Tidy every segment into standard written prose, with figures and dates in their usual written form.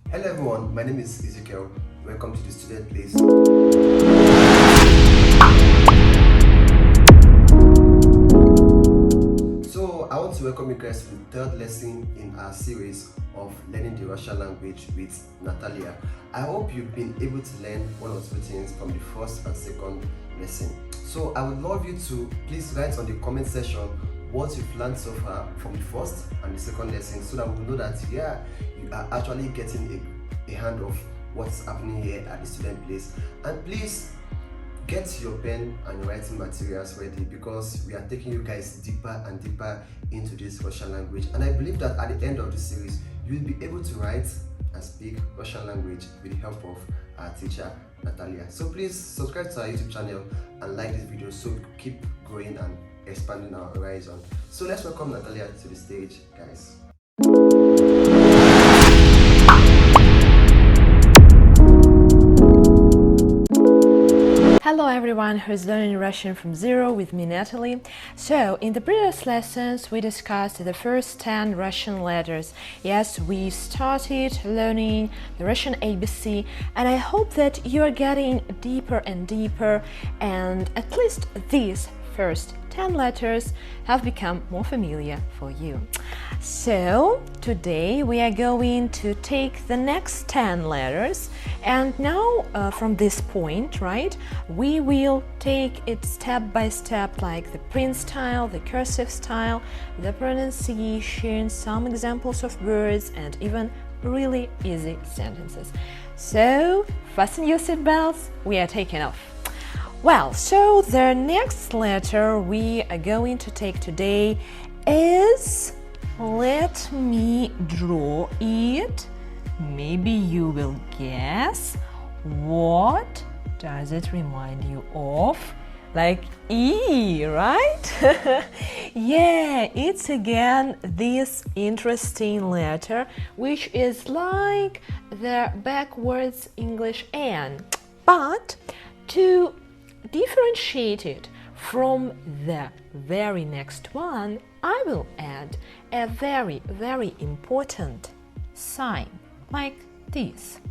Hello everyone, my name is Ezekiel. Welcome to the student place. So I want to welcome you guys to the third lesson in our series of learning the Russian language with Natalia. I hope you've been able to learn one or two things from the first and second lesson. So I would love you to please write on the comment section what you've learned so far from the first and the second lesson, so that we know that you are actually getting a hand of what's happening here at the student place. And please get your pen and your writing materials ready, because we are taking you guys deeper and deeper into this Russian language, and I believe that at the end of the series you'll be able to write and speak Russian language with the help of our teacher Natalia. So please subscribe to our YouTube channel and like this video so we keep growing and expanding our horizon. So let's welcome Natalia to the stage, guys. Hello everyone who is learning Russian from zero with me, Natalie. So, in the previous lessons we discussed the first 10 Russian letters. Yes, we started learning the Russian ABC, and I hope that you are getting deeper and deeper, and at least these first 10 letters have become more familiar for you. So today we are going to take the next 10 letters, and now from this point, right, we will take it step by step, like the print style, the cursive style, the pronunciation, some examples of words, and even really easy sentences. So fasten your seatbelts, we are taking off. Well, so the next letter we are going to take today is, let me draw it. Maybe you will guess. What does it remind you of? Like E, right? Yeah, it's again this interesting letter, which is like the backwards English N. But to differentiate it from the very next one, I will add a very, very important sign like this.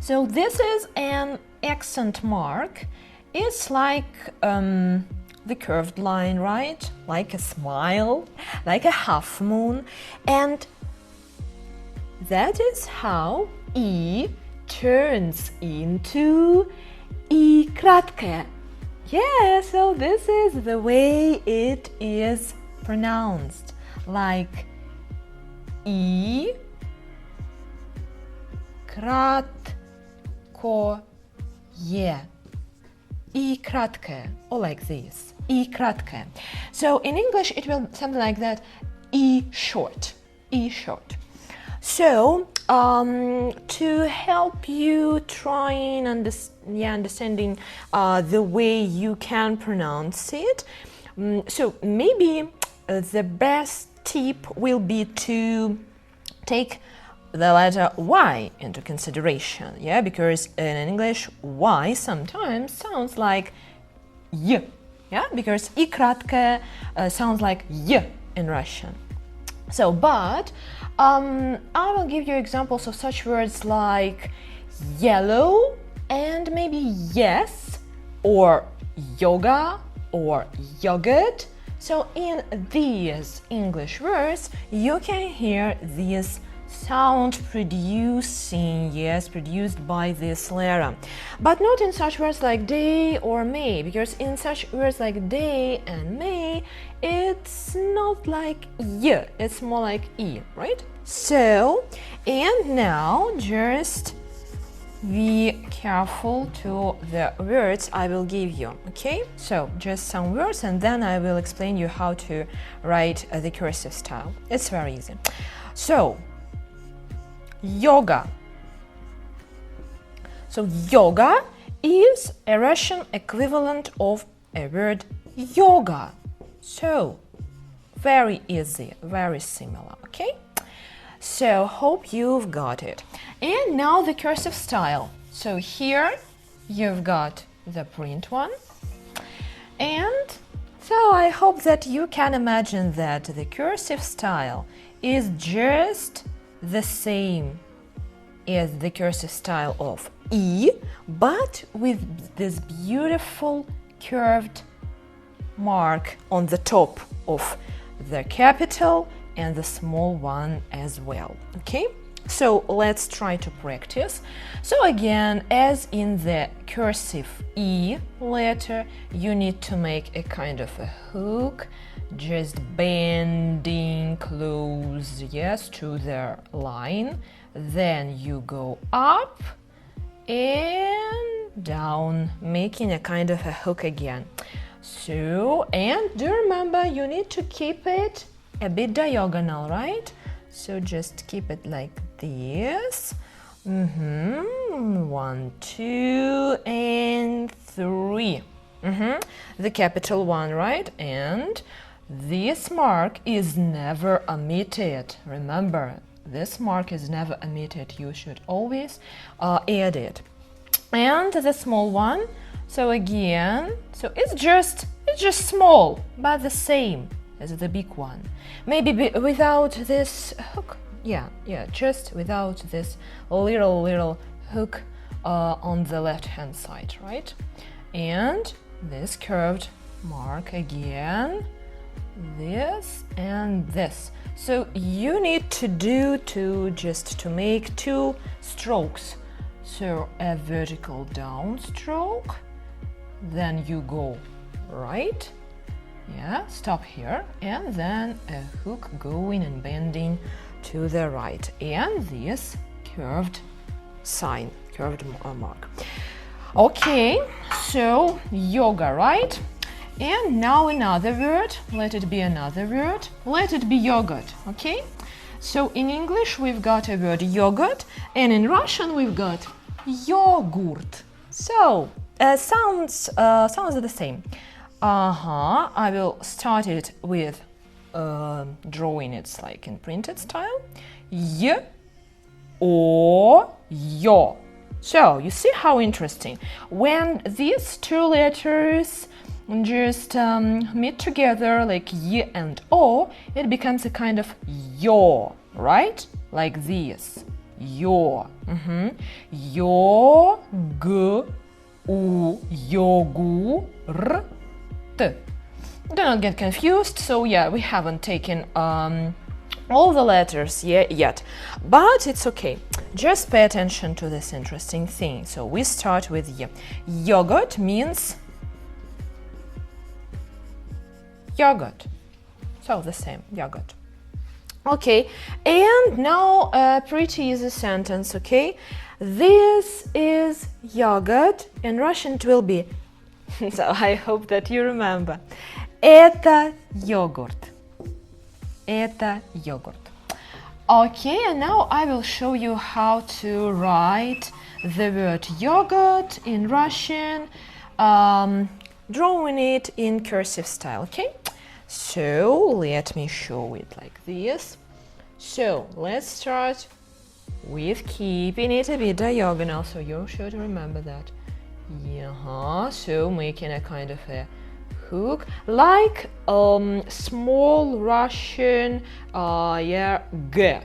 So this is an accent mark. It's like the curved line, right? Like a smile, like a half moon, and that is how E turns into I kratke. Yeah, so this is the way it is pronounced, like I kratko je. I kratke, or like this. I kratke. So in English it will something like that. I short. I short. So to help you trying understanding the way you can pronounce it, so maybe the best tip will be to take the letter Y into consideration, yeah, because in English Y sometimes sounds like Y, yeah, because I kratke sounds like Y in Russian. So, but I will give you examples of such words like yellow and maybe yes, or yoga or yogurt. So in these English words you can hear this sound producing, yes, produced by this letter, but not in such words like day or may, because in such words like day and may it's not like y, it's more like e, right? So, and now just be careful to the words I will give you, okay? So just some words, and then I will explain you how to write the cursive style. It's very easy. So yoga. So yoga is a Russian equivalent of a word yoga. So very easy, very similar, okay? So hope you've got it. And now the cursive style. So here you've got the print one. And so I hope that you can imagine that the cursive style is just the same is the cursive style of E, but with this beautiful curved mark on the top of the capital and the small one as well. Okay, so let's try to practice. So again, as in the cursive E letter, you need to make a kind of a hook, just bending close, yes, to the line. Then you go up and down, making a kind of a hook again. So, and do remember, you need to keep it a bit diagonal, right? So just keep it like this. 1, 2, and 3. The capital one, right? And this mark is never omitted. Remember, this mark is never omitted. You should always add it. And the small one. So again, so it's just small, but the same as the big one. Maybe without this hook. Yeah, just without this little hook on the left hand side, right? And this curved mark again, this and this. So you need to make 2 strokes. So a vertical down stroke, then you go right, yeah, stop here, and then a hook going and bending to the right, and this curved sign, curved mark. Okay, so yoga, right? And now another word, let it be another word, let it be yogurt, okay? So in English we've got a word yogurt, and in Russian we've got yogurt. So sounds the same. I will start it with drawing it like in printed style. Y, o, yo. So you see how interesting. When these 2 letters just meet together like y and o, it becomes a kind of yo, right? Like this. Yo. Yo, g, u, yogurt. Do not get confused. So yeah, we haven't taken all the letters yet, but it's okay. Just pay attention to this interesting thing. So we start with y. Yogurt means yogurt. So the same, yogurt. Okay, and now a pretty easy sentence, okay? This is yogurt. In Russian it will be, so I hope that you remember. Это йогурт. Это йогурт. Okay, and now I will show you how to write the word yogurt in Russian, drawing it in cursive style, okay? So let me show it like this. So let's start with keeping it a bit diagonal, so you should remember that. So making a kind of a hook, like small Russian, G,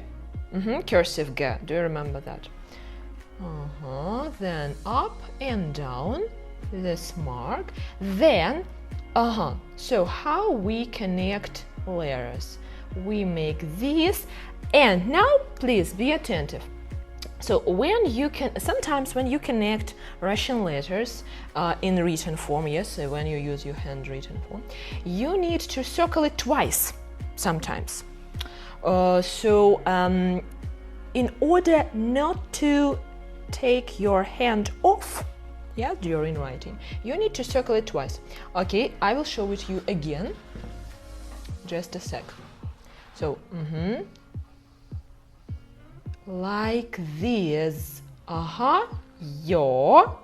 cursive G. Do you remember that? Then up and down this mark. Then, so how we connect letters? We make this, and now please be attentive. So sometimes when you connect Russian letters in written form, yes, so when you use your handwritten form, you need to circle it twice sometimes. In order not to take your hand off, yeah, during writing, you need to circle it twice. Okay, I will show it to you again. Just a sec. So, like this. Yo.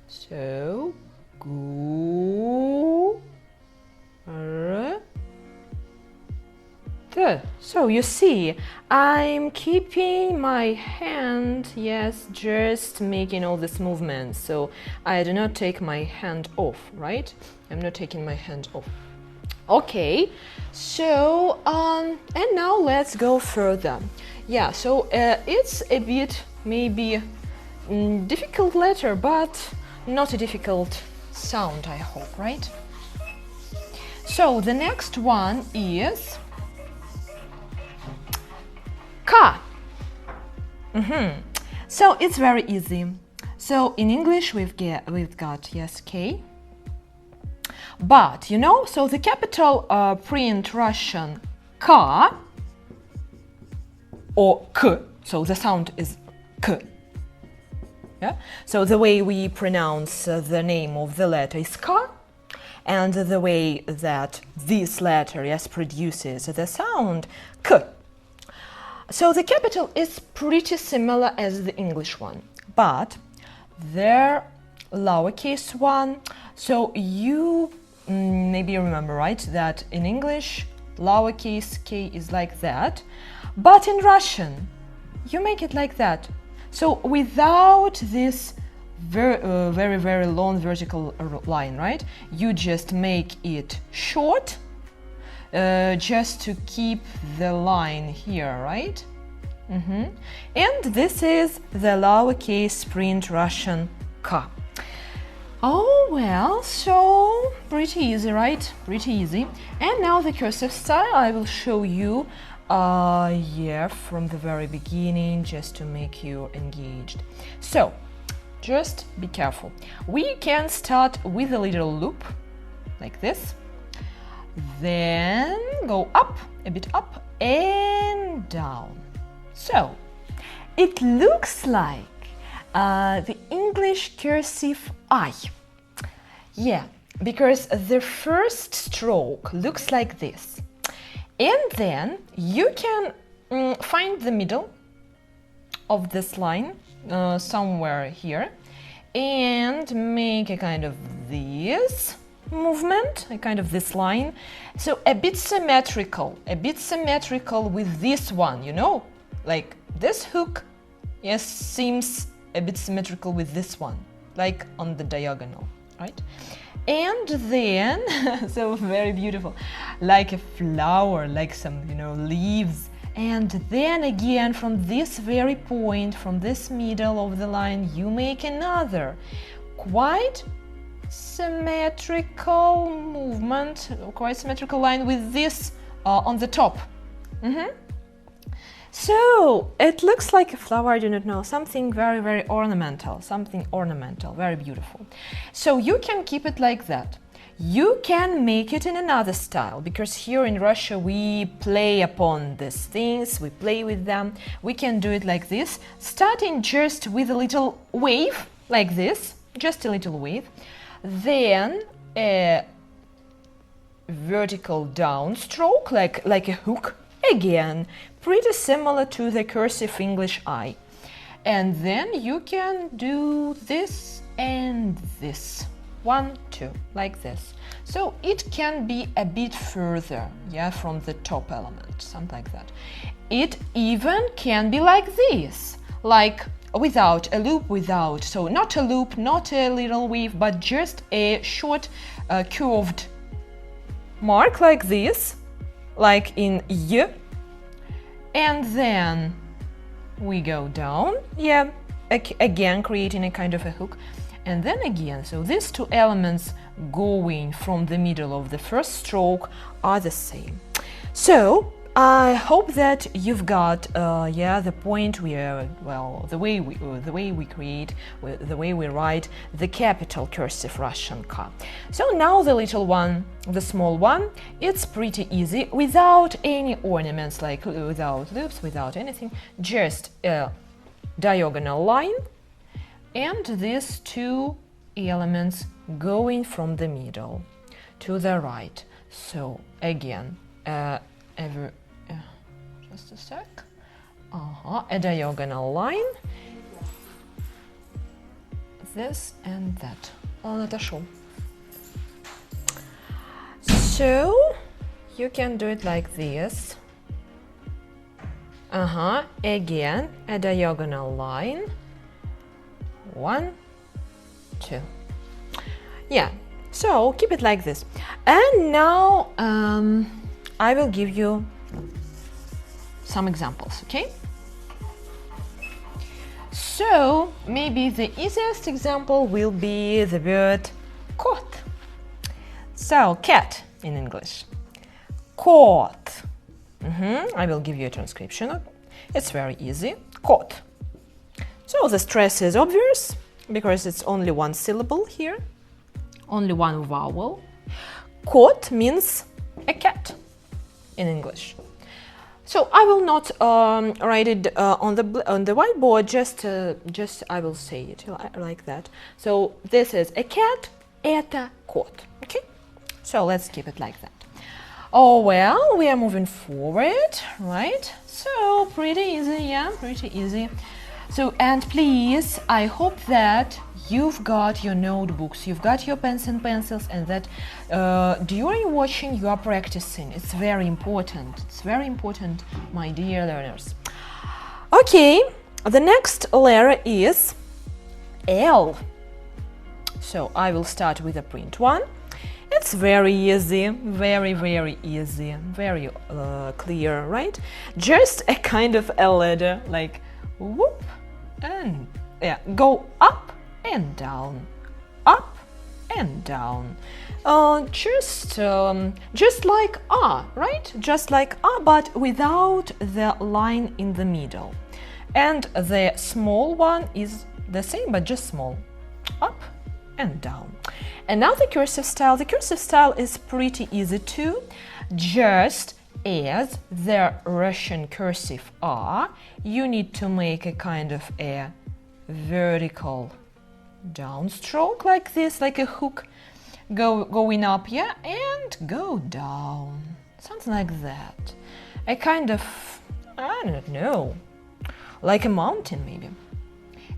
So, gu, r, t. So you see, I'm keeping my hand, yes, just making all these movements. So I do not take my hand off, right? I'm not taking my hand off. Okay, so and now let's go further. Yeah, so it's a bit maybe difficult letter, but not a difficult sound, I hope, right? So the next one is K. So it's very easy. So in English we've got yes, K. But you know, so the capital print Russian K or K, so the sound is K. Yeah? So the way we pronounce the name of the letter is K, and the way that this letter yes produces the sound K. So the capital is pretty similar as the English one, but their lowercase one, so you maybe remember, right, that in English lowercase k is like that, but in Russian you make it like that. So without this very long vertical line, right, you just make it short, just to keep the line here, right? And this is the lowercase print Russian K. Oh, well, so pretty easy, right? Pretty easy. And now the cursive style I will show you, yeah, from the very beginning, just to make you engaged. So, just be careful. We can start with a little loop, like this. Then go up, a bit up and down. So, it looks like the English cursive I. Yeah, because the first stroke looks like this. And then you can find the middle of this line somewhere here and make a kind of this movement, a kind of this line. So a bit symmetrical with this one, you know? Like this hook, yes, seems a bit symmetrical with this one, like on the diagonal, right? And then, so very beautiful, like a flower, like some, you know, leaves. And then again, from this very point, from this middle of the line, you make another quite symmetrical movement, quite symmetrical line with this on the top. So it looks like a flower, I do not know, something very ornamental, very beautiful. So you can keep it like that. You can make it in another style, because here in Russia we play upon these things, we play with them. We can do it like this, starting just with a little wave, like this, just a little wave, then a vertical downstroke, like a hook, again, pretty similar to the cursive English I. And then you can do this and this. 1, 2, like this. So it can be a bit further, yeah, from the top element, something like that. It even can be like this, like without a loop, so not a loop, not a little wave, but just a short curved mark like this, like in Y. And then we go down, yeah, again creating a kind of a hook. And then again, so these two elements going from the middle of the first stroke are the same. So I hope that you've got the point where, well, the way we create, the way we write the capital cursive Russian K. So now the little one, the small one, it's pretty easy, without any ornaments, like without loops, without anything, just a diagonal line and these two elements going from the middle to the right. So again, just a sec. A diagonal line, this and that. Он отошел. So you can do it like this. Again, a diagonal line. 1, 2. Yeah, So keep it like this. And now I will give you some examples, okay? So maybe the easiest example will be the word cat. So cat in English. Cat. I will give you a transcription. It's very easy. Cat. So the stress is obvious because it's only one syllable here, only one vowel. Cat means a cat in English. So I will not write it on the whiteboard. Just I will say it like that. So this is a cat. Это кот. Okay. So let's keep it like that. Oh well, we are moving forward, right? So pretty easy, yeah, pretty easy. So and please, I hope that you've got your notebooks, you've got your pens and pencils, and that during watching you are practicing. It's very important. It's very important, my dear learners. Okay, the next letter is L. So I will start with a print one. It's very easy, very easy, very clear, right? Just a kind of a ladder, like whoop and yeah, go up and down, up and down. Just like A, right? Just like A, but without the line in the middle. And the small one is the same, but just small, up and down. And now the cursive style. The cursive style is pretty easy too. Just as the Russian cursive R, you need to make a kind of a vertical downstroke like this, like a hook going up, yeah, and go down. Something like that. A kind of, I don't know, like a mountain maybe.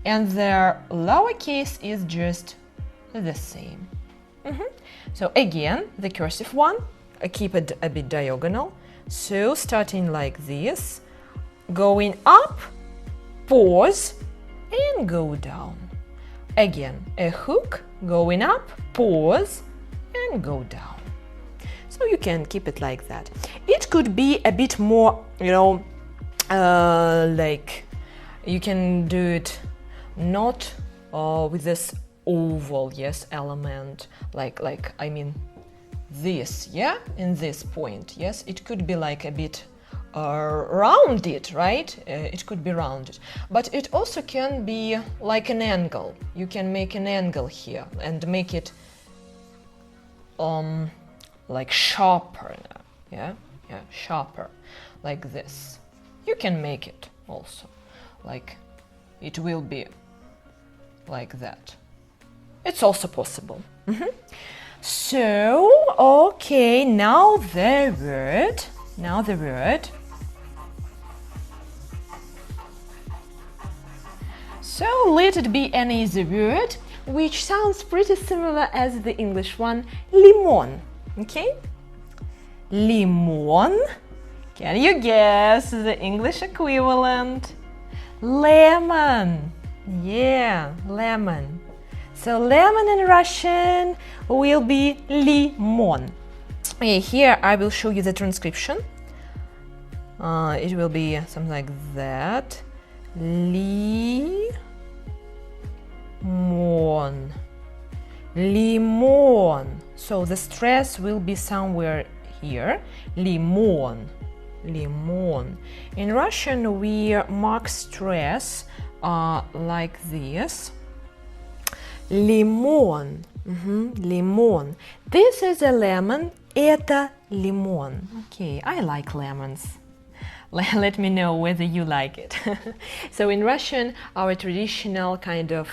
And the lowercase is just the same. So again, the cursive one, keep it a bit diagonal. So starting like this, going up, pause, and go down. Again, a hook, going up, pause, and go down. So you can keep it like that. It could be a bit more, you know, like you can do it not with this oval, yes, element, like I mean this, yeah, in this point, yes, it could be like a bit rounded, right? It could be rounded, but it also can be like an angle. You can make an angle here and make it like sharper, yeah, sharper, like this. You can make it also like it will be like that. It's also possible. So, okay, now the word. So let it be an easy word, which sounds pretty similar as the English one, limon. Okay? Limon. Can you guess the English equivalent? Lemon. Yeah, lemon. So lemon in Russian will be limon. Okay, here I will show you the transcription. It will be something like that. Limon. Limon. So the stress will be somewhere here. Limon. Limon. In Russian we mark stress like this. Limon. Limon. This is a lemon. Это лимон. Okay, I like lemons. Let me know whether you like it. So in Russian, our traditional kind of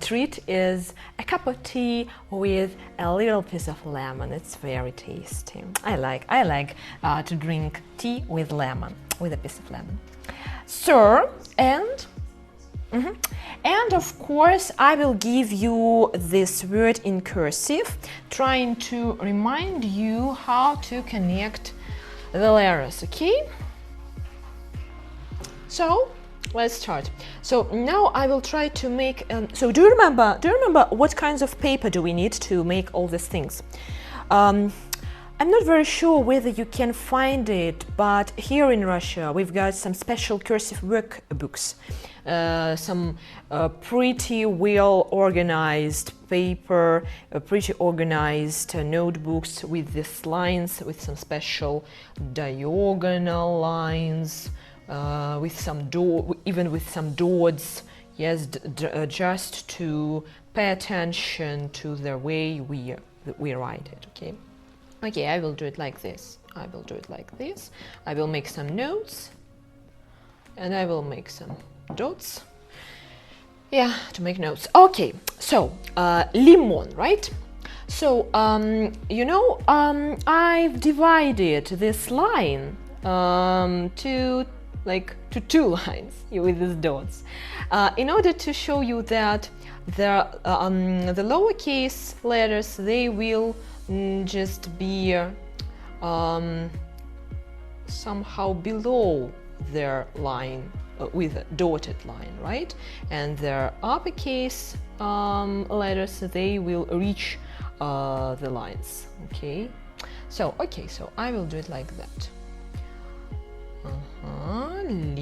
treat is a cup of tea with a little piece of lemon. It's very tasty. I like to drink tea with lemon, with a piece of lemon. So, and of course, I will give you this word in cursive, trying to remind you how to connect the letters, okay? So, let's start. So now I will try to make. So do you remember what kinds of paper do we need to make all these things? I'm not very sure whether you can find it, but here in Russia we've got some special cursive workbooks, some pretty well organized paper, pretty organized notebooks with these lines, with some special diagonal lines, with some even with some dots. Yes, just to pay attention to the way we write it. Okay. Okay, I will do it like this. I will do it like this. I will make some notes and I will make some dots. Yeah, to make notes. Okay, so limon, right? So I've divided this line to two lines with these dots in order to show you that the lowercase letters, they will just be somehow below their line with a dotted line, right? And their uppercase letters, they will reach the lines. Okay, so I will do it like that. Limon.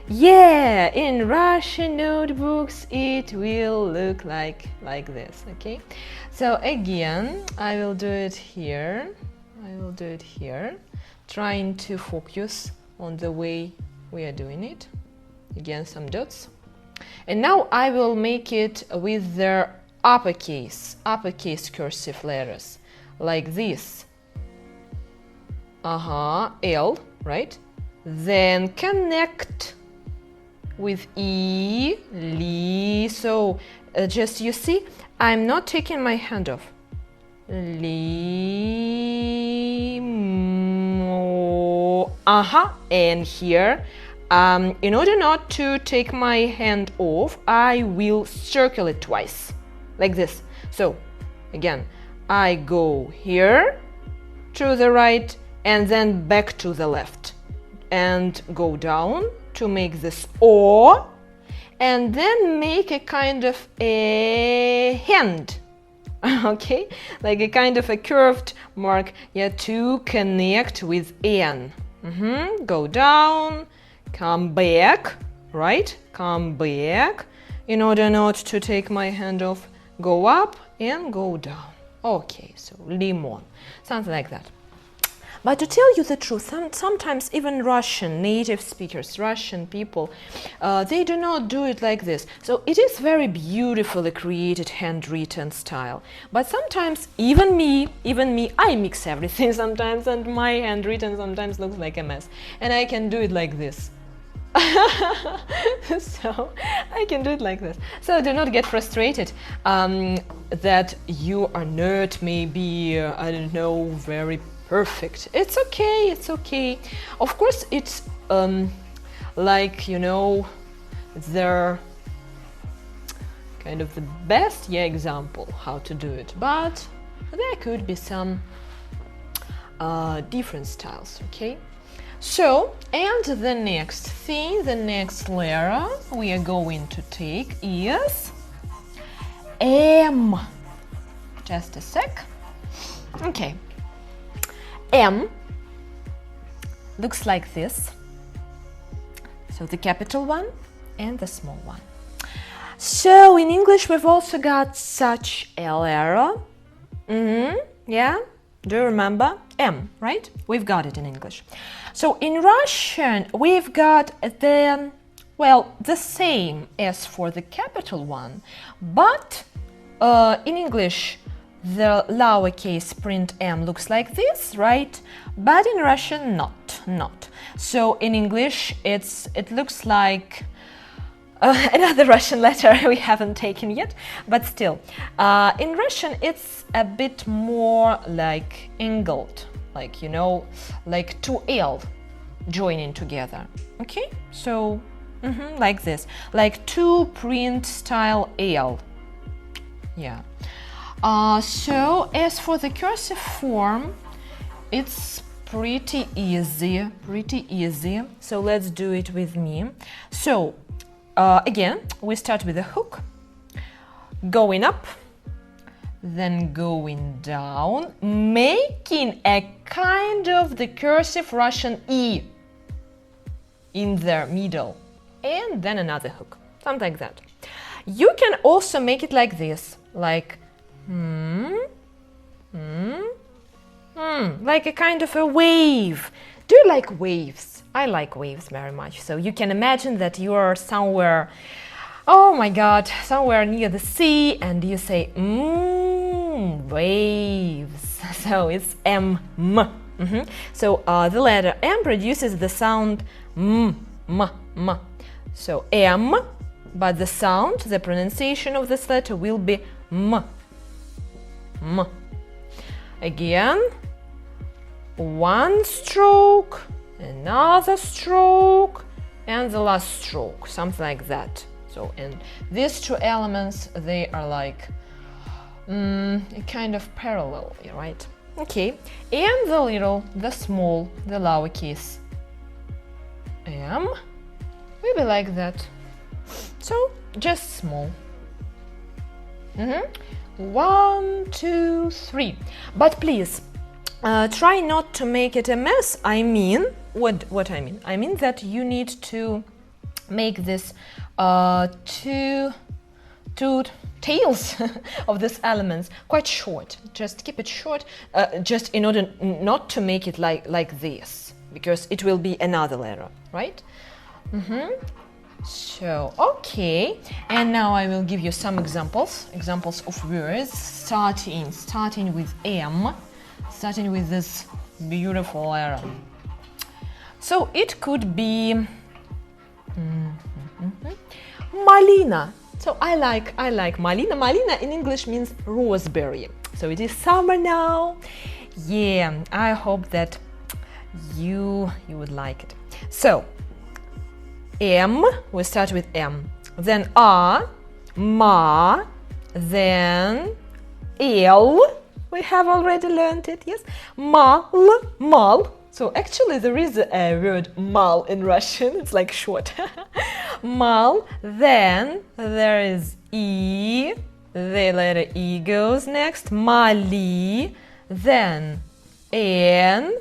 Yeah, in Russian notebooks it will look like this. Okay, so again I will do it here. Trying to focus on the way we are doing it. Again, some dots. And now I will make it with their uppercase cursive letters, like this. L, right? Then connect with E, Li. So just you see, I'm not taking my hand off. Li, mo. And here, in order not to take my hand off, I will circle it twice, like this. So again, I go here to the right and then back to the left and go down to make this O, and then make a kind of a hand, okay, like a kind of a curved mark, yeah, to connect with N. Go down, come back, right? Come back. In order not to take my hand off, go up and go down. Okay, so limon, something like that. But to tell you the truth, sometimes even Russian native speakers, Russian people, they do not do it like this. So it is very beautifully created handwritten style. But sometimes even me, I mix everything sometimes, and my handwritten sometimes looks like a mess. And I can do it like this. So I can do it like this. So do not get frustrated that you are not maybe, I don't know, very perfect. It's okay, it's okay. Of course, it's like, you know, they're kind of the best example how to do it, but there could be some different styles, okay? So, and the next thing, the next letter we are going to take is M. Just a sec. Okay. M looks like this. So the capital one and the small one. So in English we've also got such a letter. Yeah, do you remember? M, right? We've got it in English. So in Russian we've got the same as for the capital one, but in English the lowercase print M looks like this, right? But in Russian, not. So in English, it looks like another Russian letter we haven't taken yet, but still. In Russian, it's a bit more like angled, like, you know, like two L joining together. Okay, so like this, like two print style L. Yeah. So as for the cursive form, it's pretty easy, So let's do it with me. So again, we start with a hook, going up, then going down, making a kind of the cursive Russian E in the middle, and then another hook, something like that. You can also make it like this, like like a kind of a wave. Do you like waves? I like waves very much. So you can imagine that you are somewhere, oh my God, somewhere near the sea, and you say, waves. So it's M. So the letter M produces the sound M. So M, but the sound, the pronunciation of this letter will be M. Again, one stroke, another stroke, and the last stroke, something like that. So, and these two elements, they are like a kind of parallel, right? Okay, and the little, the small, the lowercase m will be like that. So, just small. 1, 2, 3. But please, try not to make it a mess. I mean, what I mean? I mean that you need to make this two tails of these elements quite short. Just keep it short, just in order not to make it like this, because it will be another letter, right? So, okay, and now I will give you some examples of words, starting with M, starting with this beautiful letter. So it could be malina. So I like malina. Malina in English means raspberry. So it is summer now. Yeah, I hope that you would like it. So M, we start with M, then A, Ma, then L, we have already learned it, yes, Mal, Mal. So actually there is a word mal in Russian, it's like short. Mal, then there is E, the letter E goes next, Mali, then N,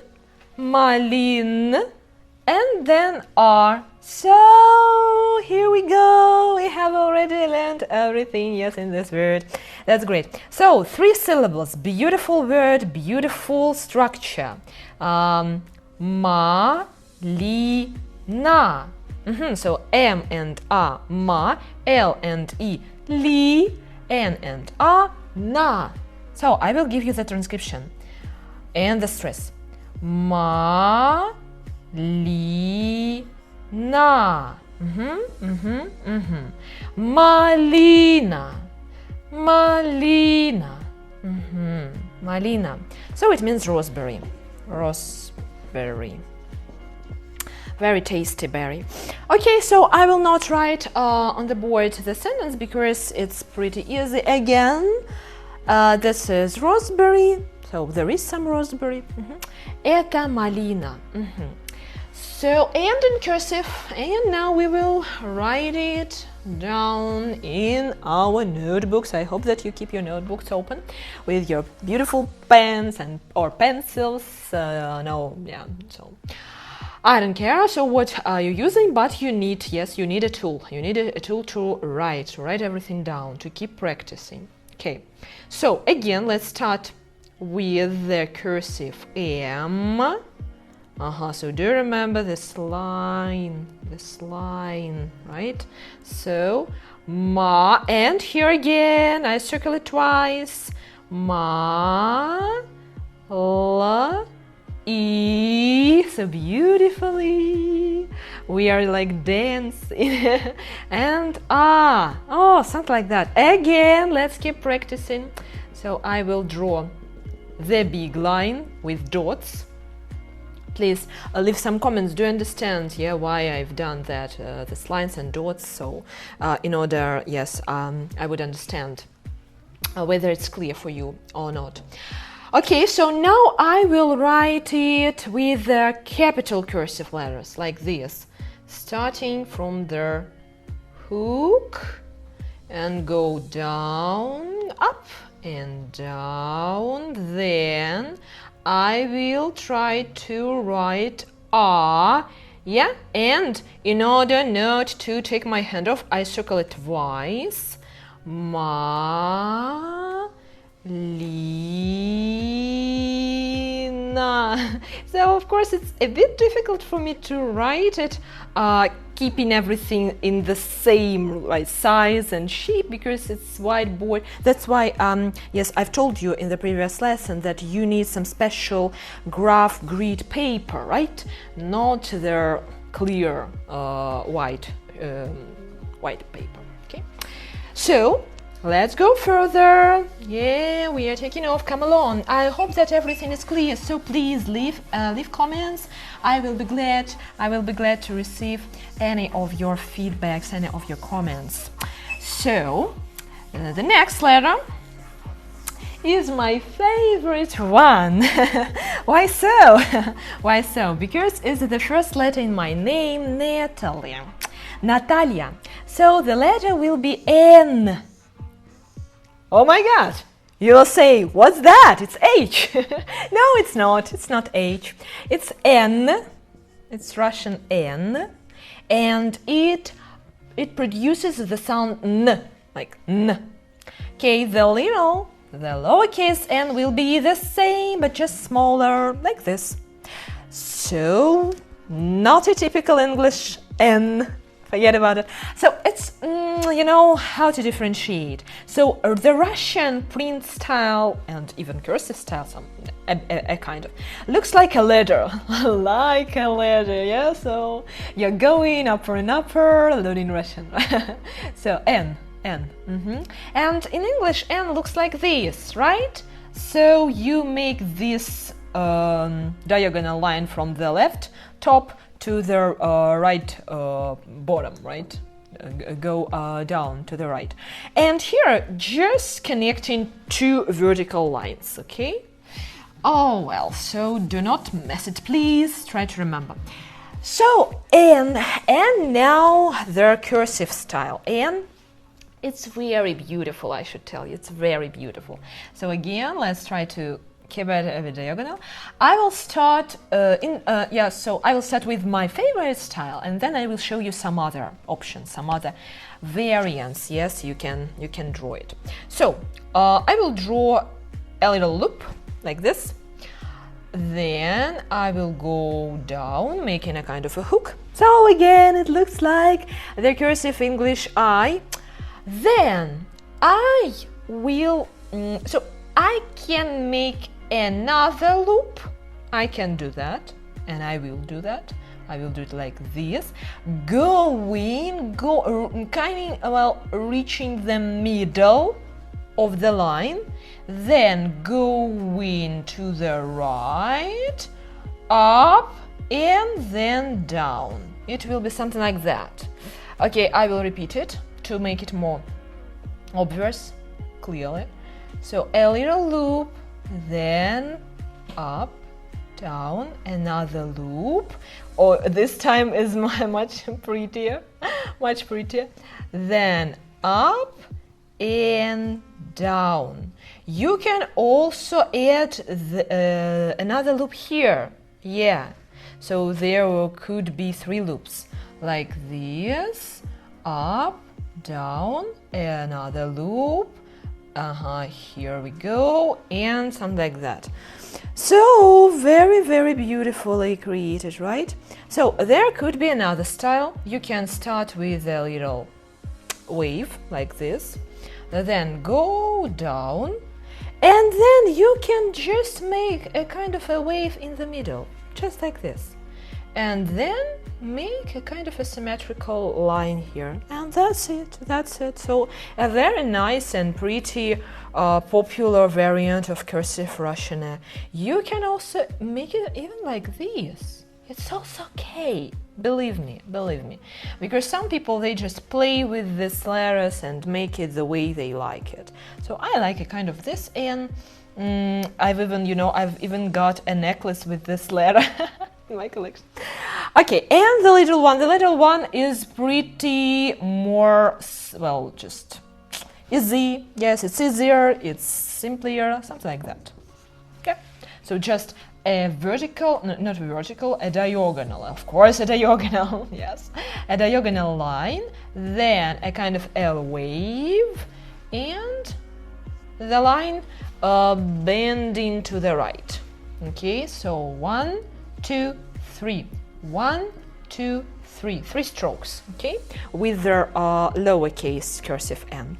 Malin, and then R. So here we go, we have already learned everything, yes, in this word. That's great. So 3 syllables, beautiful word, beautiful structure. Ma, li, na. So M and A, ma, L and E, li, N and A, na. So I will give you the transcription and the stress. Ma, li, na. Malina, malina, malina. So it means raspberry, raspberry. Very tasty berry. Okay, so I will not write on the board the sentence because it's pretty easy. Again, this is raspberry, so there is some raspberry. Это малина. So, and in cursive, and now we will write it down in our notebooks. I hope that you keep your notebooks open with your beautiful pens and or pencils. So I don't care. So what are you using? But you need, yes, you need a tool. You need a tool to write everything down, to keep practicing. Okay. So again, let's start with the cursive M. So do you remember this line, right? So ma, and here again I circle it twice. Ma, la, e. So beautifully we are like dancing. And ah, oh, something like that. Again, let's keep practicing. So I will draw the big line with dots. Please leave some comments. Do you understand, why I've done that, the lines and dots? So in order, yes, I would understand whether it's clear for you or not. Okay, so now I will write it with the capital cursive letters like this, starting from the hook and go down, up and down. Then I will try to write R, yeah, and in order not to take my hand off, I circle it twice. Ma, Lina. So of course it's a bit difficult for me to write it keeping everything in the same size and shape because it's whiteboard. That's why yes, I've told you in the previous lesson that you need some special graph grid paper, right? Not the clear white paper. Okay, so let's go further. Yeah, we are taking off. Come along. I hope that everything is clear. So please leave comments. I will be glad to receive any of your feedbacks, any of your comments. So the next letter is my favorite one. Why so? Why so? Because it's the first letter in my name, Natalia. Natalia. So the letter will be N. Oh my God! You will say, what's that? It's H. No, it's not. It's not H. It's N. It's Russian N. And it produces the sound N, like N. Okay, the lowercase n will be the same, but just smaller, like this. So, not a typical English N. Forget about it. So it's, you know how to differentiate. So the Russian print style and even cursive style, a kind of, looks like a ladder, like a ladder, yeah? So you're going upper and upper, learning Russian. So N. And in English, N looks like this, right? So you make this diagonal line from the left top to the right bottom, right? Go down to the right. And here, just connecting two vertical lines, okay? Oh, well, so do not mess it, please. Try to remember. So, and now the cursive style. And it's very beautiful, I should tell you. It's very beautiful. So again, let's try to keep it a diagonal. I will start so I will start with my favorite style, and then I will show you some other options, some other variants. Yes, you can draw it. So I will draw a little loop like this. Then I will go down, making a kind of a hook. So again, it looks like the cursive English I. Then I will, so I can make another loop. I can do that, and I will do that. I will do it like this, reaching the middle of the line, then going to the right, up, and then down. It will be something like that. Okay, I will repeat it to make it more obvious, clearly. So a little loop, then up, down, another loop, or this time is much prettier, then up and down. You can also add another loop here, yeah, so there could be 3 loops, like this, up, down, another loop, here we go, and something like that. So very, very beautifully created, right? So there could be another style. You can start with a little wave like this, then go down, and then you can just make a kind of a wave in the middle, just like this, and then make a kind of a symmetrical line here, and that's it. So a very nice and pretty popular variant of cursive Russian. You can also make it even like this. It's also okay. Believe me. Because some people, they just play with these letters and make it the way they like it. So I like a kind of this, and I've even got a necklace with this letter in my collection. Okay, and the little one is pretty more, well, just easy. Yes, it's easier, it's simpler, something like that. Okay, so just a vertical, no, not vertical, a diagonal, of course, a diagonal, yes, a diagonal line, then a kind of a wave, and the line bending to the right. Okay, so 1, 2, 3. 1, 2, 3. 3 strokes, okay, with their lowercase cursive n.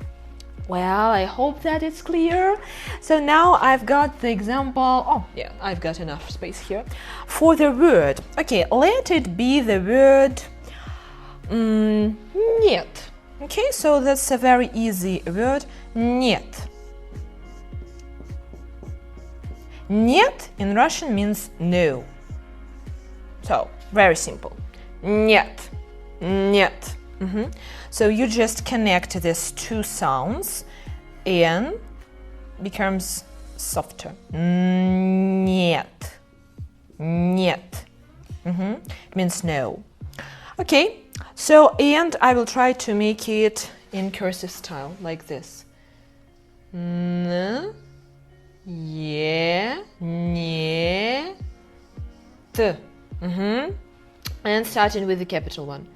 Well, I hope that it's clear. So now I've got the example. Oh, yeah, I've got enough space here for the word. Okay, let it be the word нет. Okay, so that's a very easy word. Нет. Нет in Russian means no. So, very simple. Нет. Нет. So you just connect these two sounds and becomes softer. Нет. Нет. It means no. Okay, so and I will try to make it in cursive style like this. N, е, не, t. And starting with the capital one.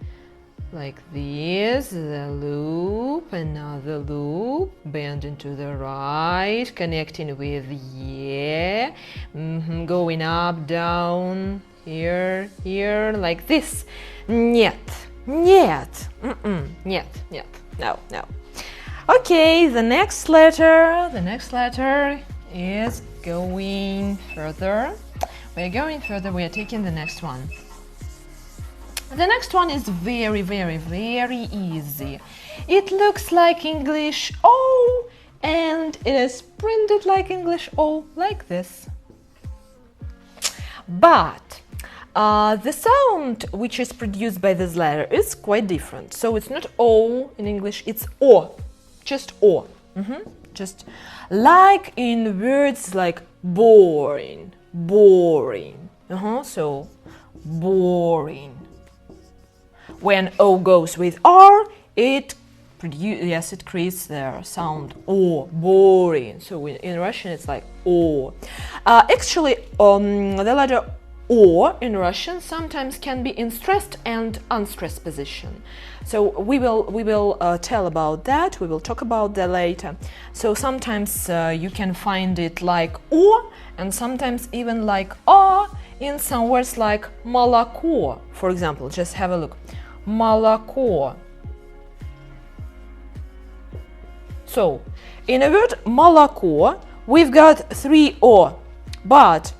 Like this, the loop, another loop, bending to the right, connecting with yeah, going up, down, here, like this. Нет, нет, нет, нет, no. Okay, the next letter is going further. We are taking the next one. The next one is very, very, very easy. It looks like English O, and it is printed like English O, like this. But the sound which is produced by this letter is quite different. So it's not O in English, it's O, just O. Just like in words like boring. So boring. When O goes with R, it creates the sound O, boring. So in Russian, it's like O. Actually, the letter O in Russian sometimes can be in stressed and unstressed position. So we will tell about that. We will talk about that later. So sometimes you can find it like O, and sometimes even like A in some words like молоко, for example. Just have a look. Молоко. So, in a word молоко, we've got 3 O, but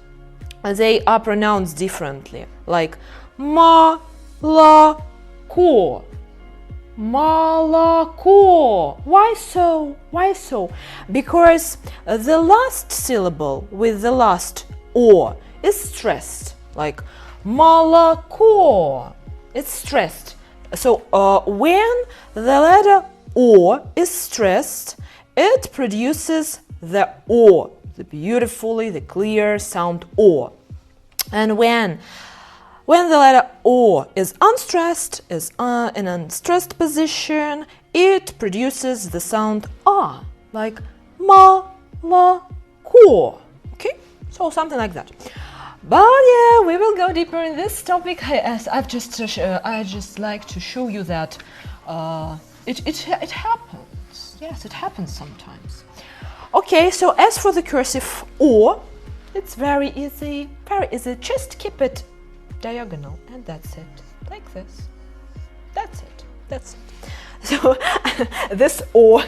they are pronounced differently, like молоко. Молоко. Why so? Because the last syllable with the last O is stressed, like молоко. It's stressed. So when the letter O is stressed, it produces the O, the clear sound O. And when the letter O is unstressed, is in an unstressed position, it produces the sound A, like молоко. Okay, so something like that. But yeah, we will go deeper in this topic. As I just like to show you that it happens. Yes, it happens sometimes. Okay, so as for the cursive O, it's very easy. Just keep it diagonal, and that's it. Like this. That's it. So this O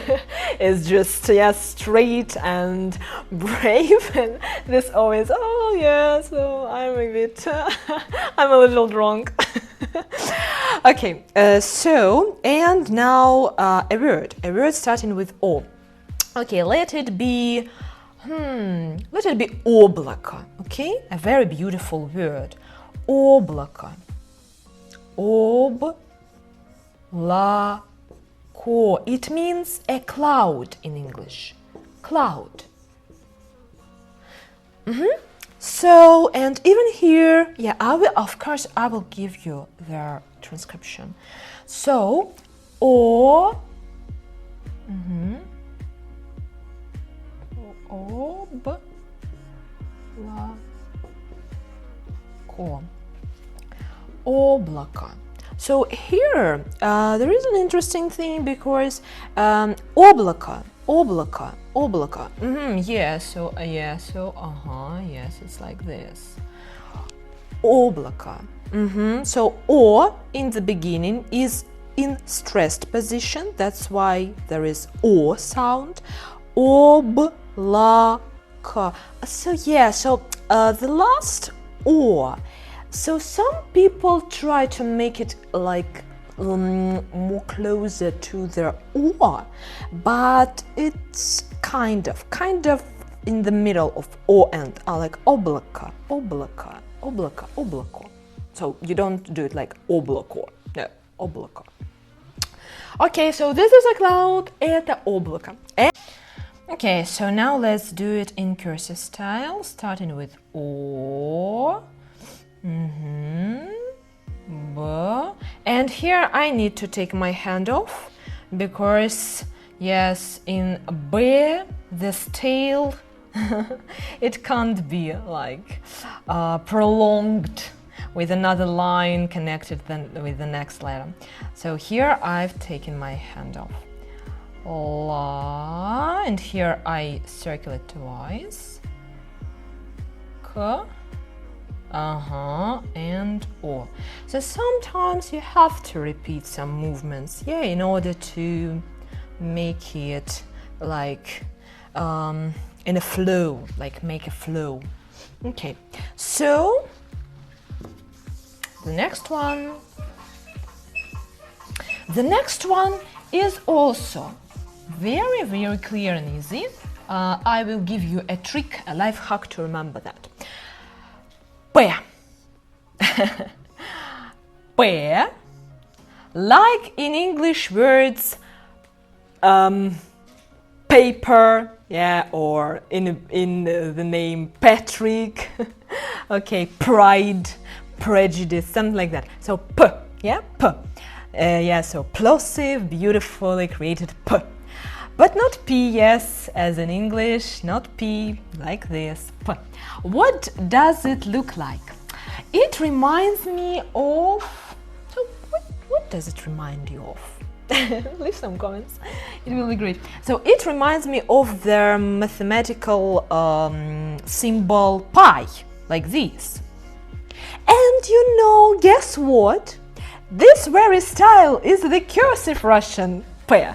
is just straight and brave, and this O is so I'm a little drunk. Okay, so and now a word starting with O. Okay, let it be облако. Okay, a very beautiful word. Облако. Oblako. It means a cloud in English. Cloud. So, and even here, yeah, of course, I will give you their transcription. So, o, облако. So here, there is an interesting thing because облако, yes, yes, it's like this. Облако. So O in the beginning is in stressed position. That's why there is O sound. Облако. So yeah, the last O. So some people try to make it like more closer to their O, but it's kind of in the middle of O and A, like облако. So you don't do it like облако. No, облако. Okay, so this is a cloud, это облако. Okay, so now let's do it in cursive style, starting with O. B. And here I need to take my hand off because, yes, in B, this tail, it can't be like prolonged with another line connected then with the next letter. So here I've taken my hand off. La, and here I circle it twice. K. And O. So sometimes you have to repeat some movements, yeah, in order to make it like in a flow, like make a flow. Okay, so the next one is also very, very clear and easy. I will give you a trick, a life hack to remember that. P. P. Like in English words, paper, yeah, or in the name Patrick, okay, pride, prejudice, something like that. So P, yeah, P. Yeah, so plosive, beautifully created P. But not P, yes, as in English, not P, like this, P. What does it look like? It reminds me of... So what does it remind you of? Leave some comments, it will be great. So it reminds me of the mathematical symbol pi, like this. And you know, guess what? This very style is the cursive Russian P.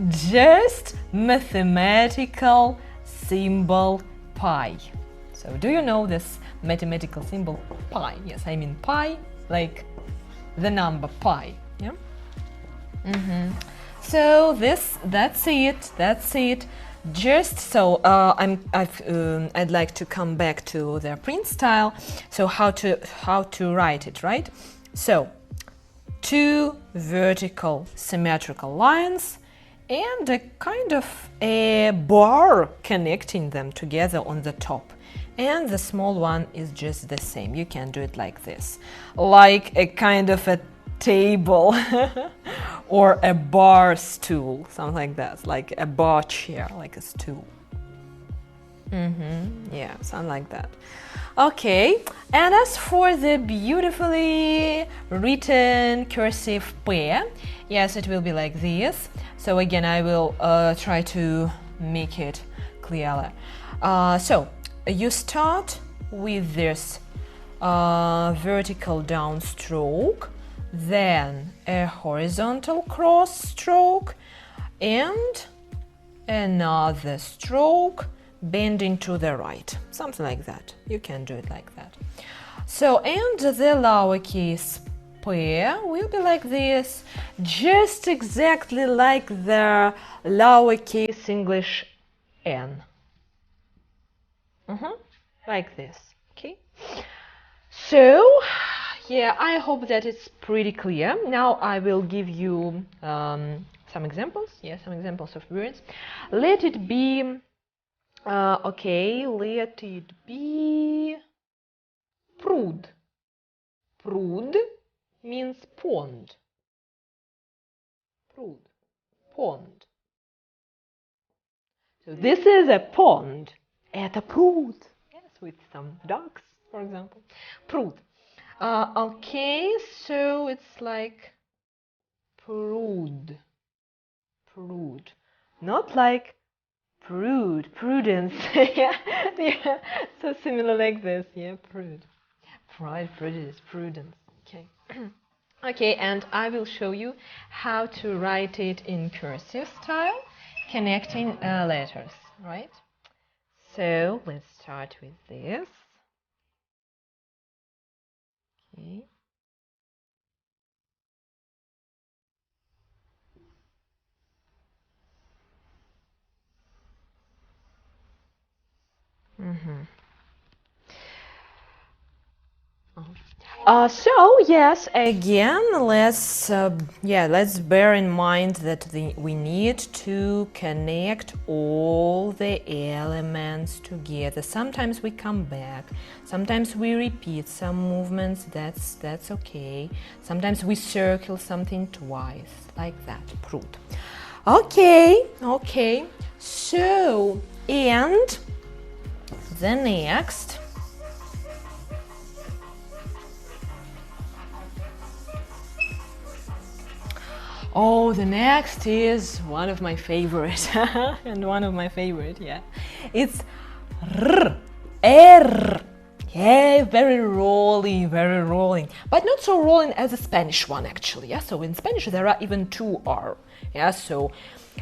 Just mathematical symbol pi. So do you know this mathematical symbol pi? Yes, I mean pi, like the number pi. Yeah. So that's it. Just so I'd like to come back to the print style. So how to write it, right? So 2 vertical symmetrical lines and a kind of a bar connecting them together on the top. And the small one is just the same. You can do it like this, like a kind of a table or a bar stool, something like that, like a bar chair, like a stool. Yeah, something like that. Okay, and as for the beautifully written cursive P, yes, it will be like this. So again, I will try to make it clearer. So you start with this vertical downstroke, then a horizontal cross stroke, and another stroke bending to the right, something like that. You can do it like that. So, and the lowercase p will be like this, just exactly like the lowercase English n. Like this, okay? So, Yeah, I hope that it's pretty clear. Now I will give you some examples. Yeah, some examples of words. Let it be, okay, let it be prude. Prude means pond. Prude, pond. So this is a pond. Это pruд. Yes, with some ducks, for example. Pruд. Okay, so it's like prude. Prude. Not like prude, prudence. Yeah, yeah. So similar like this. Yeah, prude. Pride, prejudice, prudence. Okay. Okay, and I will show you how to write it in cursive style, connecting letters, right? So let's start with this. Okay. So yes, again, let's bear in mind that we need to connect all the elements together. Sometimes we come back, sometimes we repeat some movements. That's okay. Sometimes we circle something twice, like that. Prut. Okay. So, and the next. Oh, the next is one of my favorite, and one of my favorite, yeah. It's R, R. Yeah, very rolling, but not so rolling as the Spanish one actually. Yeah, so in Spanish there are even two R. Yeah, so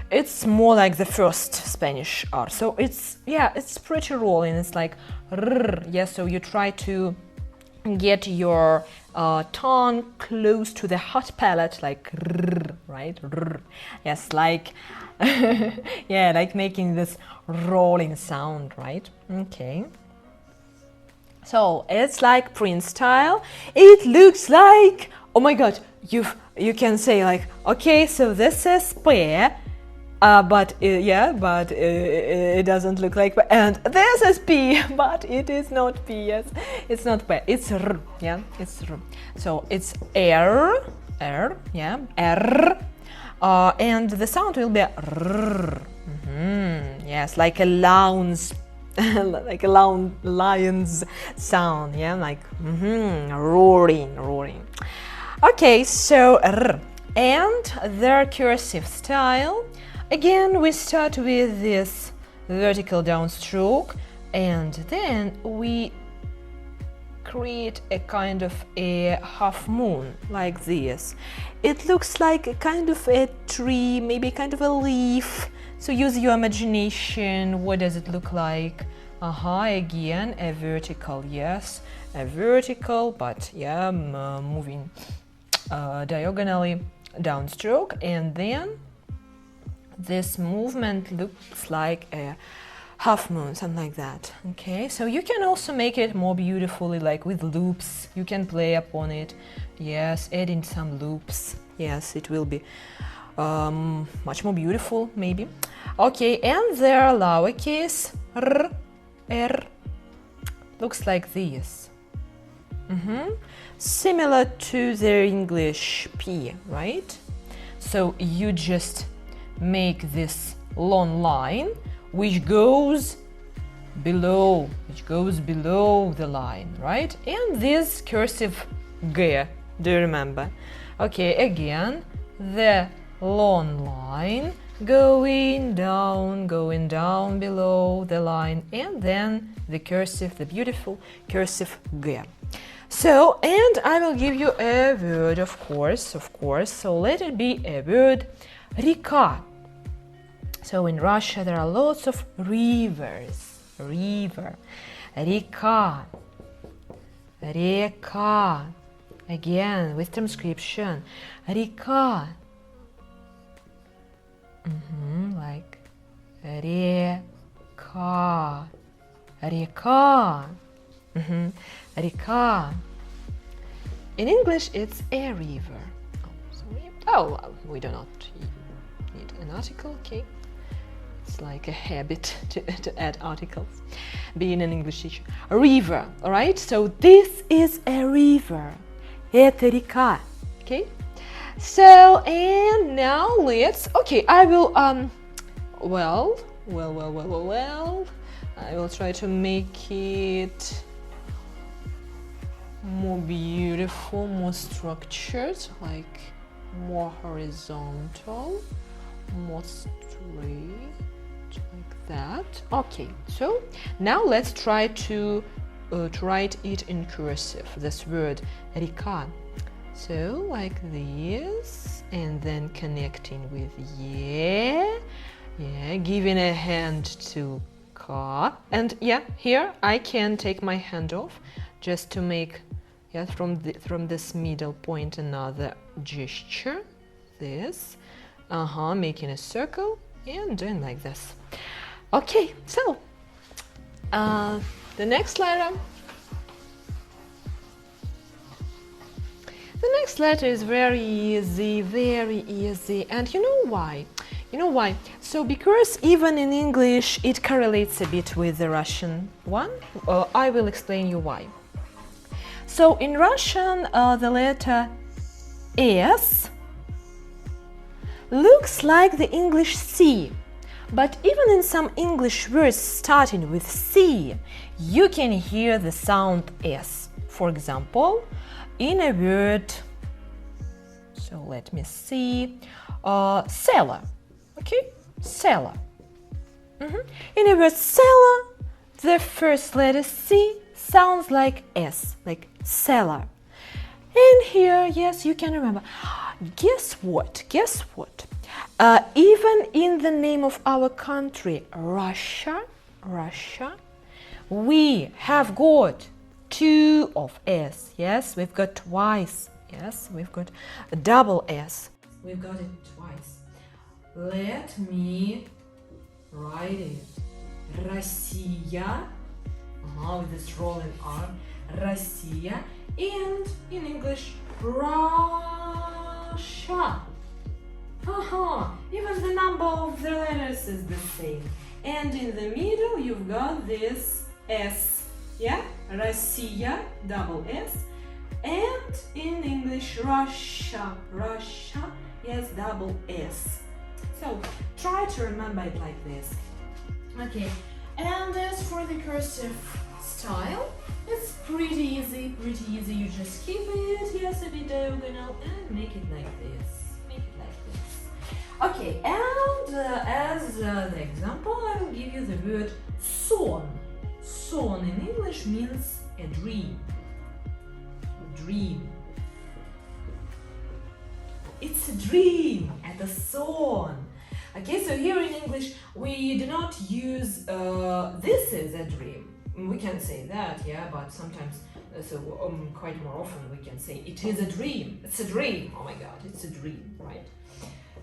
it's more like the first Spanish R. So it's pretty rolling. It's like R. Yeah, so you try to get your tongue close to the hot palate, like rrr, right? Rrr. Yes, like yeah, like making this rolling sound, right? Okay. So it's like print style. It looks like, oh my god, you can say like, okay, so this is pair. But it doesn't look like P. And this is P, but it is not P. Yes, it's not P. It's R. Yeah, it's R. So it's R, yeah, R, and the sound will be R. Yes, like a lion's, like a lion's sound. Yeah, like roaring. Okay, so R and their cursive style. Again, we start with this vertical downstroke, and then we create a kind of a half moon like this. It looks like a kind of a tree, maybe kind of a leaf. So use your imagination. What does it look like? Again, a vertical, yes, a vertical, but yeah, moving diagonally downstroke, and then this movement looks like a half moon, something like that. Okay, so you can also make it more beautifully, like with loops. You can play upon it. Yes, adding some loops. Yes, it will be much more beautiful, maybe. Okay, and there lowercase r, looks like this. Similar to the English P, right? So you just make this long line which goes below the line, right? And this cursive G, do you remember? Okay, again, the long line going down below the line, and then the beautiful cursive G. So, and I will give you a word, of course. So let it be a word, reka. So in Russia there are lots of rivers. River. Reka. Reka. Again with transcription. Reka. Like reka. Reka. Reka. In English, it's a river. Oh, sorry. Oh, we do not need an article, okay? It's like a habit to add articles, being an English teacher. A river, all right? So this is a river. Это река, okay? So, and now let's, okay, I will, well, I will try to make it more beautiful, more structured, like more horizontal, more straight, like that. Okay, so now let's try to write it in cursive, this word река. So like this, and then connecting with yeah, giving a hand to ka, and yeah, here I can take my hand off just to make from this middle point another gesture, this, making a circle and doing like this. Okay, so the next letter. The next letter is very easy, and you know why? So because even in English it correlates a bit with the Russian one, I will explain you why. So in Russian, the letter S looks like the English C, but even in some English words starting with C, you can hear the sound S. For example, in a word, so let me see, cellar, okay, cellar. In a word cellar, the first letter C sounds like S, like cellar. And here, yes, you can remember. Guess what? Even in the name of our country, Russia, we have got two of S. Yes, we've got twice. Yes, we've got a double S. We've got it twice. Let me write it. Россия, with this rolling R, Россия, and in English, Russia. Even the number of the letters is the same. And in the middle, you've got this S. Yeah, Россия, double S, and in English, Russia, yes, double S. So try to remember it like this. Okay, and as for the cursive style, it's pretty easy. You just keep it, yes, a bit diagonal, and make it like this. Okay, and as the example, I will give you the word сон. Сон in English means a dream. It's a dream, это сон. Okay, so here in English we do not use this is a dream. We can say that, yeah, but sometimes, quite more often we can say it is a dream. It's a dream. Oh my God, it's a dream, right?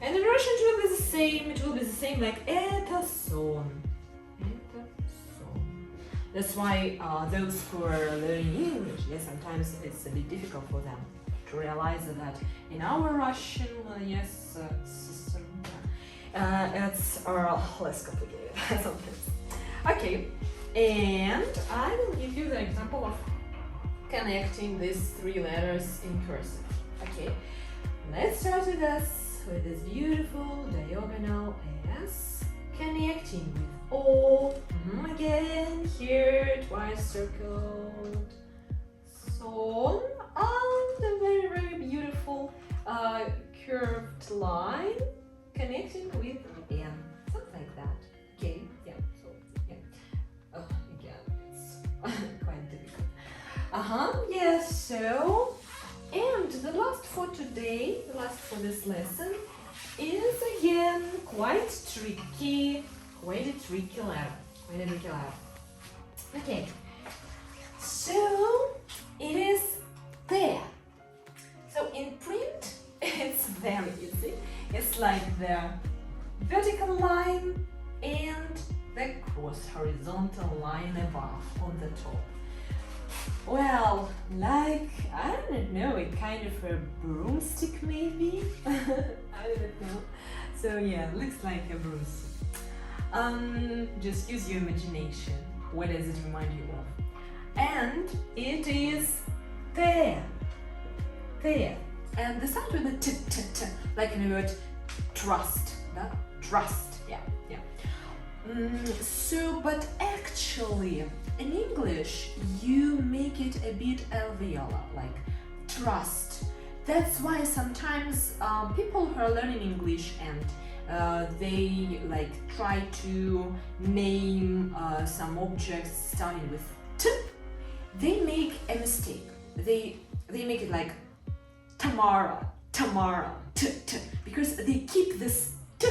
And in Russian it will be the same. It will be the same, like это сон. That's why those who are learning English, yes, sometimes it's a bit difficult for them to realize that in our Russian, system, it's less complicated sometimes. Okay, and I will give you the example of connecting these three letters in cursive. Okay, let's start with this beautiful diagonal S, connecting with O. Again, here twice circled. Son, and a very, very beautiful curved line connecting with N, something like that. Okay, yeah. So yeah. Again, it's quite difficult. Yes. So, and the last for today, the last for this lesson, is again quite a tricky letter. Okay, so it is there. So in print, it's very easy. It's like the vertical line and the cross horizontal line above on the top. Well, like, I don't know, a kind of a broomstick maybe? I don't know. So yeah, looks like a broomstick. Just use your imagination. What does it remind you of? And it is there. There. And the sound with the t, like in the word trust. No? Trust. Yeah. But actually, in English, you make it a bit alveolar, like trust. That's why sometimes people who are learning English and they like try to name some objects starting with t, they make a mistake. They make it like Tamara, t, because they keep this t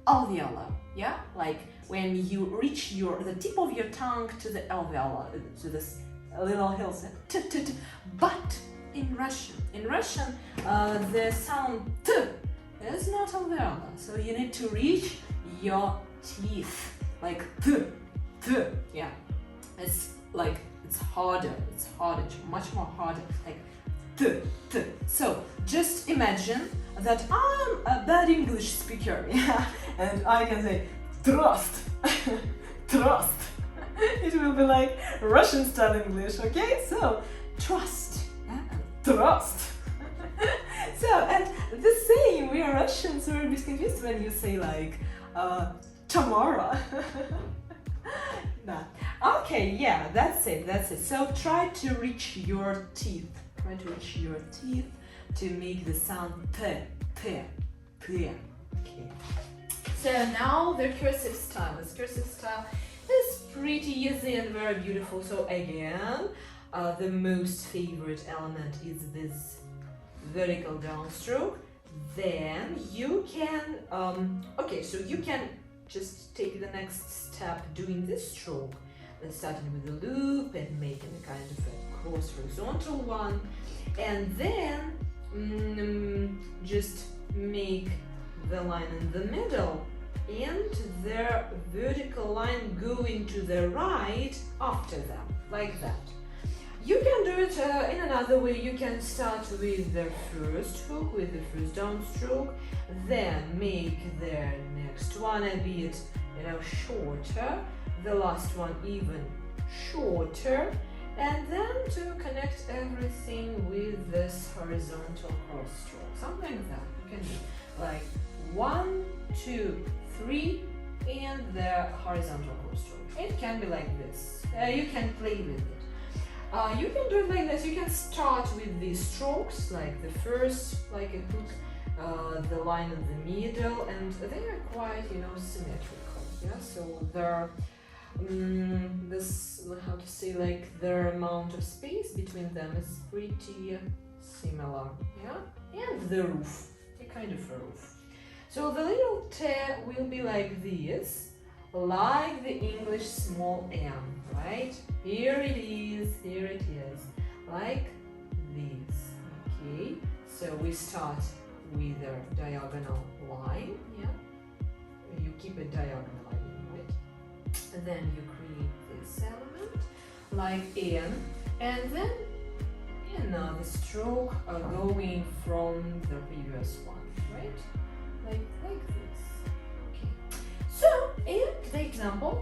alveolar. Yeah, like when you reach the tip of your tongue to the alveolar, to this little hill sound, t. But in Russian, the sound t is not alveolar, so you need to reach your teeth, like t. Yeah, it's harder. It's much more harder, like t. So just imagine that I'm a bad English speaker, yeah, and I can say trust. It will be like Russian style English, okay? So trust, yeah? Trust. So, and the same, we are Russians, so we're a bit confused when you say like Tamara. Nah. Okay, yeah, that's it. So try to reach your teeth. To make the sound t. Okay. So now the cursive style. This cursive style is pretty easy and very beautiful. So again, the most favorite element is this vertical downstroke. Then you can, so you can just take the next step doing this stroke. Starting with a loop and making a kind of a cross horizontal one, and then just make the line in the middle and the vertical line going to the right after them, like that. You can do it in another way. You can start with the first hook, with the first downstroke, then make the next one a bit, shorter, the last one even shorter, and then to connect everything with this horizontal cross stroke, something like that. You can do like 1, 2, 3, and the horizontal cross stroke. It can be like this. You can play with it. You can do it like this. You can start with these strokes, like the first, like a hook, the line in the middle, and they are quite, symmetrical. Yeah, so they're their amount of space between them is pretty similar. Yeah, and the roof, a kind of a roof. So the little t will be like this, like the English small m, right? Here it is, like this. Okay, so we start with a diagonal line. Yeah, you keep a diagonal line, right? And then you create this element like n, and then another stroke going from the previous one, right? Like this. Okay. So in the example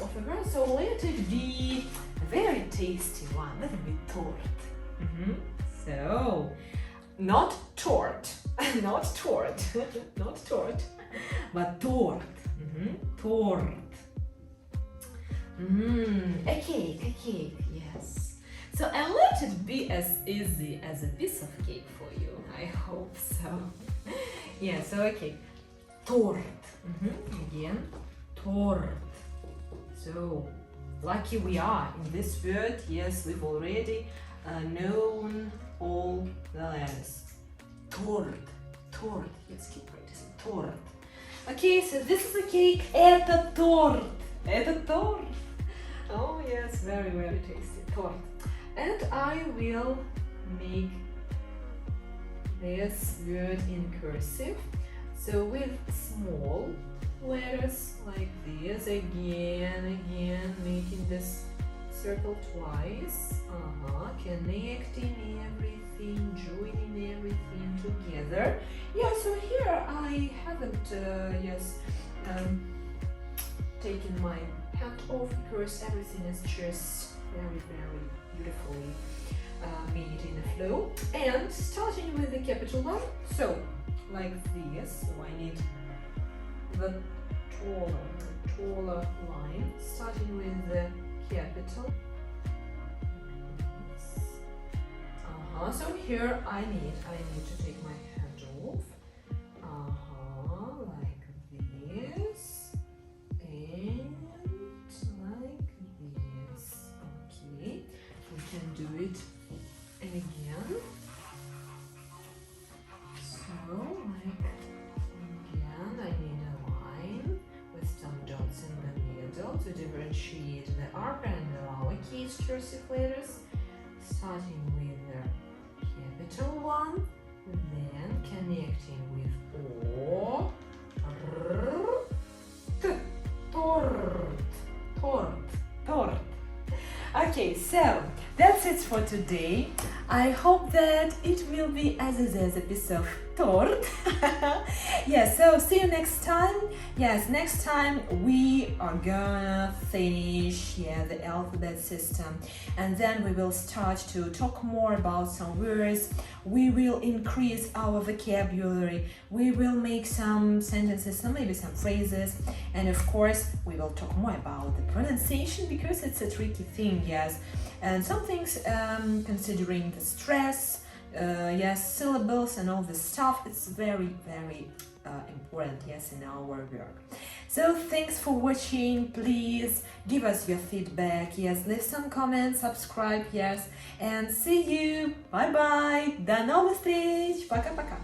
of a verse, so let it be a very tasty one. Let it be tort. So not tort, not tort, but tort. Tort. A cake, yes. So and let it be as easy as a piece of cake for you. I hope so. Yeah, so okay. Tort. Again, tort. So lucky we are in this word. Yes, we've already known all the letters. Tort. Let's keep practicing. Tort. Okay, so this is a cake. Это торт. Oh yes, very, very tasty. Tort. And I will make this word in cursive. So with small letters like this, again, making this circle twice. Connecting everything, joining everything together. Yeah, so here I haven't taken my hand off because everything is just very beautifully made in a flow. And starting with the capital one, so like this. So I need the taller line, starting with the capital. So here I need to take my hand off. Like this and like this. Okay, we can do it again. So like again, I need a line with some dots in the middle to differentiate the upper and the lowercase cursive letters, starting with the capital one, then connecting with O, tort. Okay, so that's it for today. I hope that it will be as easy as a piece of tort. Yes, so see you next time. Yes, next time we are gonna finish the alphabet system, and then we will start to talk more about some words. We will increase our vocabulary. We will make some sentences, some maybe some phrases, and of course we will talk more about the pronunciation because it's a tricky thing, yes. And some things considering the stress, syllables and all this stuff, it's very important, yes, in our work. So thanks for watching. Please give us your feedback, yes, leave some comments, subscribe, yes, and see you. Bye bye. До новых встреч. Пока-пока.